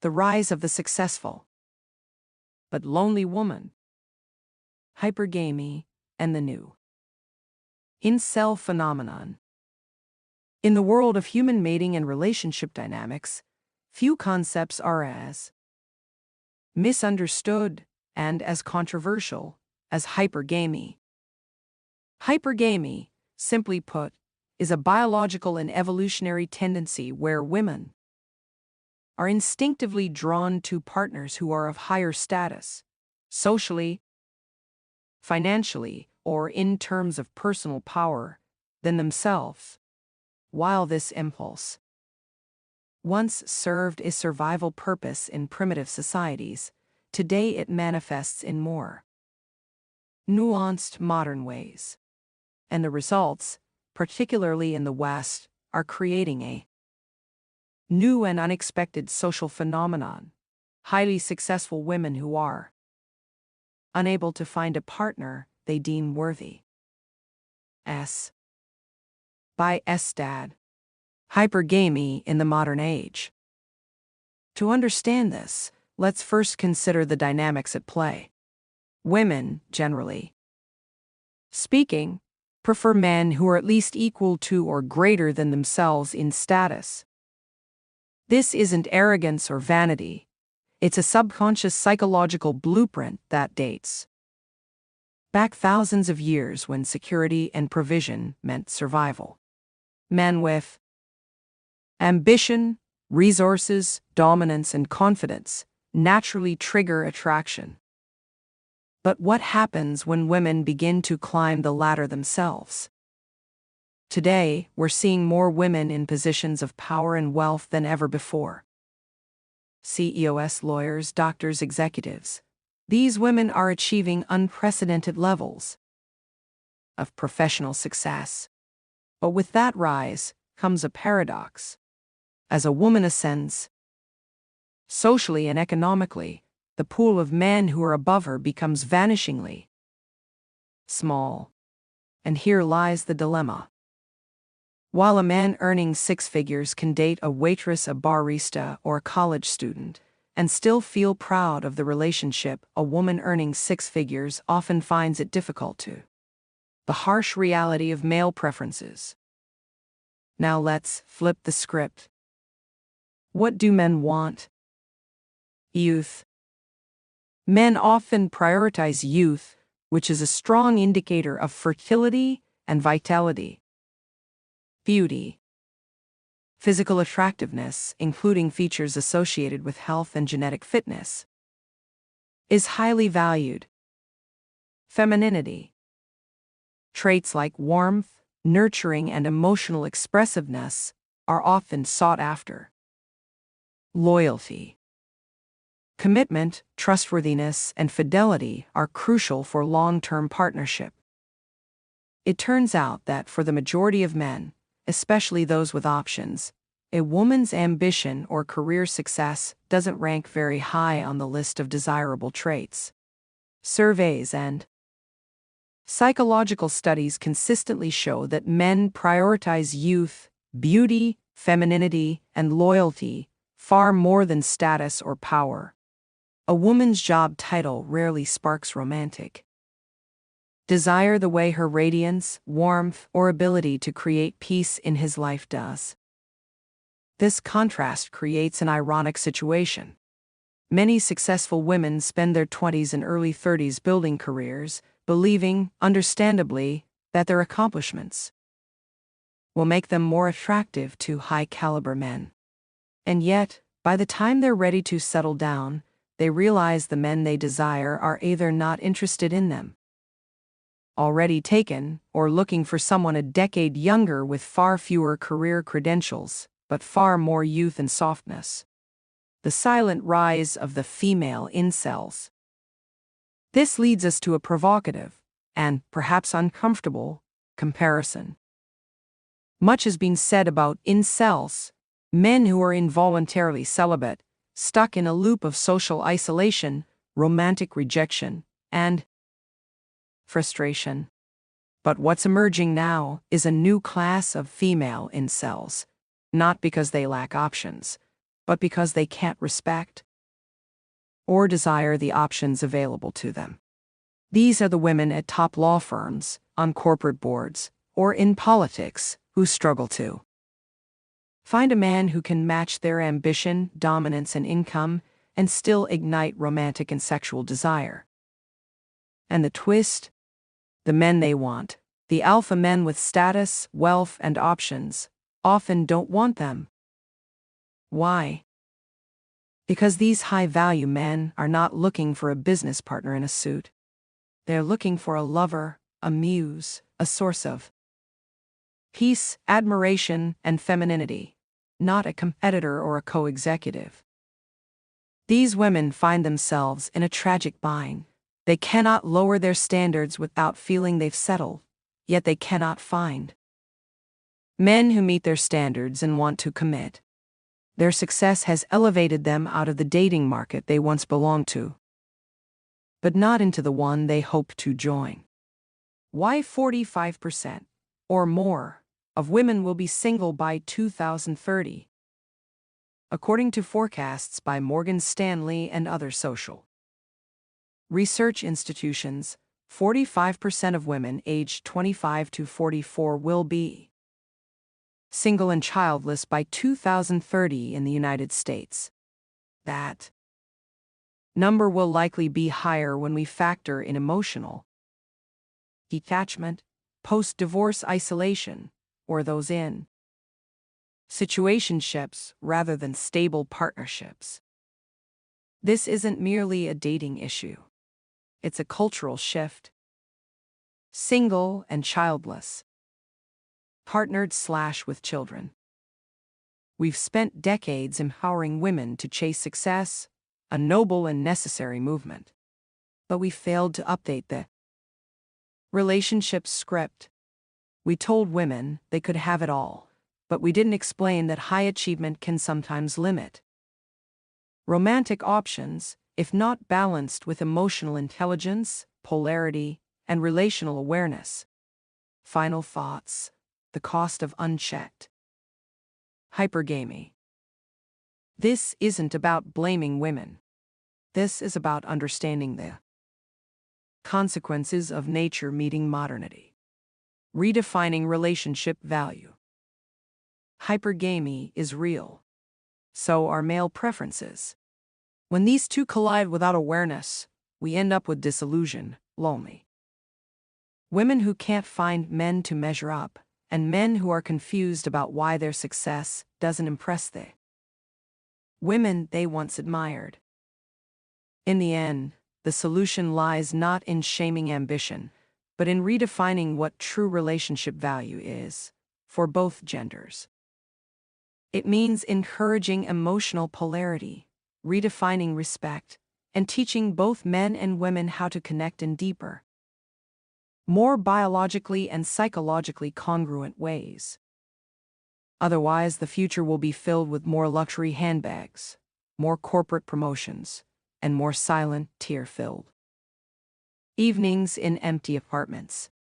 The rise of the successful but lonely woman, hypergamy, and the new incel phenomenon. In the world of human mating and relationship dynamics, few concepts are as misunderstood and as controversial as hypergamy. Hypergamy, simply put, is a biological and evolutionary tendency where women are instinctively drawn to partners who are of higher status, socially, financially, or in terms of personal power, than themselves. While this impulse once served a survival purpose in primitive societies, today it manifests in more nuanced modern ways. And the results, particularly in the West, are creating a new and unexpected social phenomenon: highly successful women who are unable to find a partner they deem worthy. By Dad. Hypergamy in the modern age. To understand this, let's first consider the dynamics at play. Women, generally speaking, prefer men who are at least equal to or greater than themselves in status. This isn't arrogance or vanity. It's a subconscious psychological blueprint that dates back thousands of years when security and provision meant survival. Men with ambition, resources, dominance, and confidence naturally trigger attraction. But what happens when women begin to climb the ladder themselves? Today, we're seeing more women in positions of power and wealth than ever before. CEOs, lawyers, doctors, executives. These women are achieving unprecedented levels of professional success. But with that rise comes a paradox. As a woman ascends socially and economically, the pool of men who are above her becomes vanishingly small. And here lies the dilemma. While a man earning six figures can date a waitress, a barista, or a college student, and still feel proud of the relationship, a woman earning six figures often finds it difficult to. The harsh reality of male preferences. Now let's flip the script. What do men want? Youth. Men often prioritize youth, which is a strong indicator of fertility and vitality. Beauty. Physical attractiveness, including features associated with health and genetic fitness, is highly valued. Femininity. Traits like warmth, nurturing, and emotional expressiveness are often sought after. Loyalty. Commitment, trustworthiness, and fidelity are crucial for long-term partnership. It turns out that for the majority of men, especially those with options, a woman's ambition or career success doesn't rank very high on the list of desirable traits. Surveys and psychological studies consistently show that men prioritize youth, beauty, femininity, and loyalty far more than status or power. A woman's job title rarely sparks romantic desire the way her radiance, warmth, or ability to create peace in his life does. This contrast creates an ironic situation. Many successful women spend their 20s and early 30s building careers, believing, understandably, that their accomplishments will make them more attractive to high-caliber men. And yet, by the time they're ready to settle down, they realize the men they desire are either not interested in them, already taken, or looking for someone a decade younger with far fewer career credentials, but far more youth and softness. The silent rise of the female incels. This leads us to a provocative, and perhaps uncomfortable, comparison. Much has been said about incels, men who are involuntarily celibate, stuck in a loop of social isolation, romantic rejection, and frustration. But what's emerging now is a new class of female incels, not because they lack options, but because they can't respect or desire the options available to them. These are the women at top law firms, on corporate boards, or in politics who struggle to find a man who can match their ambition, dominance, and income, and still ignite romantic and sexual desire. And the twist? The men they want, the alpha men with status, wealth, and options, often don't want them. Why? Because these high-value men are not looking for a business partner in a suit. They're looking for a lover, a muse, a source of peace, admiration, and femininity, not a competitor or a co-executive. These women find themselves in a tragic bind. They cannot lower their standards without feeling they've settled, yet they cannot find men who meet their standards and want to commit. Their success has elevated them out of the dating market they once belonged to, but not into the one they hope to join. Why 45% or more of women will be single by 2030? According to forecasts by Morgan Stanley and other social research institutions, 45% of women aged 25 to 44 will be single and childless by 2030 in the United States. That number will likely be higher when we factor in emotional detachment, post-divorce isolation, or those in situationships rather than stable partnerships. This isn't merely a dating issue. It's a cultural shift. Single and childless. Partnered/with children. We've spent decades empowering women to chase success, a noble and necessary movement. But we failed to update the relationship script. We told women they could have it all, but we didn't explain that high achievement can sometimes limit romantic options if not balanced with emotional intelligence, polarity, and relational awareness. Final thoughts: the cost of unchecked hypergamy. This isn't about blaming women. This is about understanding the consequences of nature meeting modernity. Redefining relationship value. Hypergamy is real. So are male preferences. When these two collide without awareness, we end up with disillusion, lonely women who can't find men to measure up, and men who are confused about why their success doesn't impress the women they once admired. In the end, the solution lies not in shaming ambition, but in redefining what true relationship value is, for both genders. It means encouraging emotional polarity, redefining respect, and teaching both men and women how to connect in deeper, more biologically and psychologically congruent ways. Otherwise, the future will be filled with more luxury handbags, more corporate promotions, and more silent, tear-filled evenings in empty apartments.